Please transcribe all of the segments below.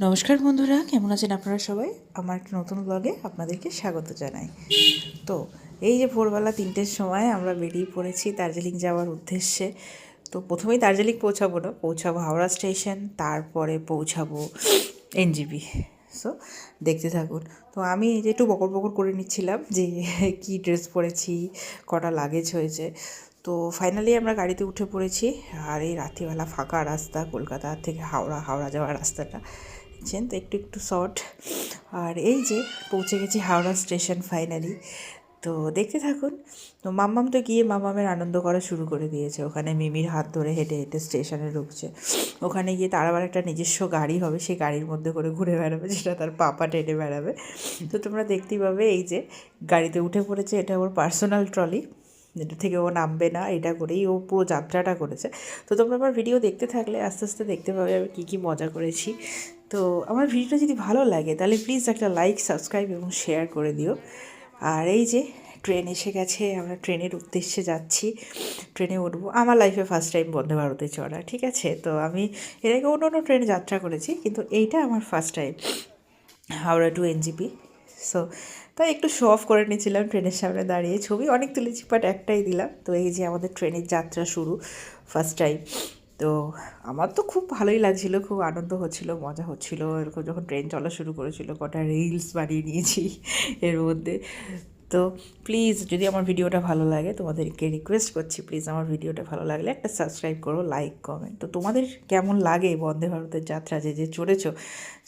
নমস্কার বন্ধুরা, কেমন আছেন আপনারা সবাই? আমার একটা নতুন ব্লগে আপনাদেরকে স্বাগত জানাই। তো এই যে ভোরবেলা 3টের সময় আমরা বেরিয়ে পড়েছি দার্জিলিং যাওয়ার উদ্দেশ্যে। তো প্রথমেই দার্জিলিং পৌঁছাবো হাওড়া স্টেশন, তারপরে পৌঁছাবো এনজিপি। সো দেখতে থাকুন। তো আমি এই যে একটু বকর বকর করে নিচ্ছিলাম যে কী ড্রেস পরেছি, কটা লাগেজ হয়েছে। তো ফাইনালি আমরা গাড়িতে উঠে পড়েছি। আর এই রাত্রিবেলা ফাঁকা রাস্তা, কলকাতা থেকে হাওড়া যাওয়ার রাস্তাটা দেখছেন তো, একটু একটু শর্ট। আর এই যে পৌঁছে গেছি হাওড়া স্টেশন ফাইনালি। তো দেখতে থাকুন। তো মাম্মাম তো গিয়ে মাম্মামের আনন্দ করা শুরু করে দিয়েছে, ওখানে মিমির হাত ধরে হেঁটে হেঁটে স্টেশনে ঢুকছে। ওখানে গিয়ে তার আবার একটা নিজস্ব গাড়ি হবে, সেই গাড়ির মধ্যে করে ঘুরে বেড়াবে, যেটা তার পাপা টেনে বেড়াবে। তো তোমরা দেখতেই পাবে এই যে গাড়িতে উঠে পড়েছে, এটা ওর পার্সোনাল ট্রলি, এটা থেকে ও নামবে না, এটা করেই ও পুরো যাত্রাটা করেছে। তো তোমরা আমার ভিডিও দেখতে থাকলে আস্তে আস্তে দেখতে পাবে আমি কী কী মজা করেছি। তো আমার ভিডিওটা যদি ভালো লাগে তাহলে প্লিজ একটা লাইক, সাবস্ক্রাইব এবং শেয়ার করে দিও। আর এই যে ট্রেন এসে গেছে, আমরা ট্রেনের উদ্দেশ্যে যাচ্ছি, ট্রেনে উঠবো। আমার লাইফে ফার্স্ট টাইম বন্দে ভারতে চড়া, ঠিক আছে? তো আমি এর আগে অন্য অন্য ট্রেনে যাত্রা করেছি, কিন্তু এইটা আমার first time Howrah to NJP. So তাই একটু শো অফ করে নিয়েছিলাম ট্রেনের সামনে দাঁড়িয়ে, ছবি অনেক তুলেছি বাট একটাই দিলাম। তো এই যে আমাদের ট্রেনের যাত্রা শুরু, ফার্স্ট টাইম। তো আমার তো খুব ভালোই লাগছিলো, খুব আনন্দ হচ্ছিলো, মজা হচ্ছিলো। এরকম যখন ট্রেন চলা শুরু করেছিল, কটা রিলস বানিয়ে নিয়েছি এর মধ্যে। তো প্লিজ যদি আমার ভিডিওটা ভালো লাগে, তোমাদেরকে রিকোয়েস্ট করছি, প্লিজ আমার ভিডিওটা ভালো লাগলে একটা সাবস্ক্রাইব করো, লাইক, কমেন্ট। তো তোমাদের কেমন লাগে বন্দে ভারতের যাত্রা, যে যে চড়েছো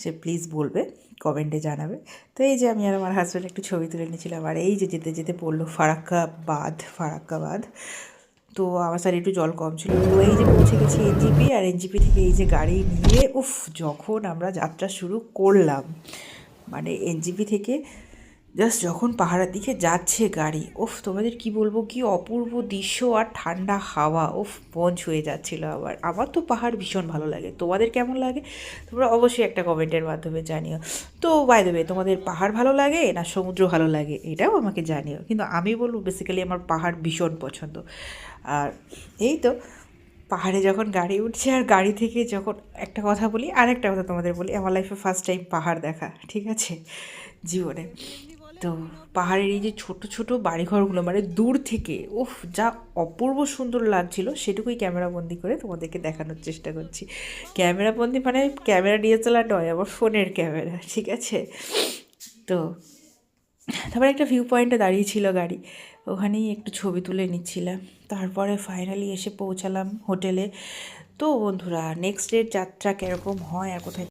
সে প্লিজ বলবে, কমেন্টে জানাবে। তো এই যে আমি আর আমার হাজব্যান্ড একটু ছবি তুলে নিয়েছিলাম। আর এই যে যেতে যেতে পড়লো ফারাক্কা বাঁধ। তো আমার স্যার একটু জল কম ছিল। তো এই যে পৌঁছে গেছি এনজিপি, আর এনজিপি থেকে এই যে গাড়ি নিয়ে যখন আমরা যাত্রা শুরু করলাম, মানে এনজিপি থেকে জাস্ট যখন পাহাড়ের দিকে যাচ্ছে গাড়ি, তোমাদের কি বলবো, কি অপূর্ব দৃশ্য আর ঠান্ডা হাওয়া, মন ছুঁয়ে যাচ্ছিলো। আমার তো পাহাড় ভীষণ ভালো লাগে। তোমাদের কেমন লাগে তোমরা অবশ্যই একটা কমেন্টের মাধ্যমে জানিও। তো বাই দ্য ওয়ে, তোমাদের পাহাড় ভালো লাগে না সমুদ্র ভালো লাগে এটাও আমাকে জানিও। কিন্তু আমি বলবো বেসিক্যালি আমার পাহাড় ভীষণ পছন্দ। আর এই তো পাহাড়ে যখন গাড়ি উঠছে, আর গাড়ি থেকে যখন, একটা কথা বলি, আর একটা কথা তোমাদের বলি, আমার লাইফে ফার্স্ট টাইম পাহাড় দেখা, ঠিক আছে, জীবনে। তো পাহাড়ের এই যে ছোট ছোট বাড়িঘরগুলো, মানে দূর থেকে যা অপূর্ব সুন্দর লাগছিল, সেটুকুই ক্যামেরাবন্দি করে তোমাদেরকে দেখানোর চেষ্টা করছি। ক্যামেরাবন্দি মানে ক্যামেরা ডিএসএলআর নয়, আমার ফোনের ক্যামেরা, ঠিক আছে? তো তারপরে একটা ভিউ পয়েন্টে দাঁড়িয়েছিল গাড়ি, ওখানেই একটু ছবি তুলে নিচ্ছিলাম। তারপরে ফাইনালি এসে পৌঁছালাম হোটেলে। তো বন্ধুরা, নেক্সট ডের যাত্রা কীরকম হয় আর কোথায়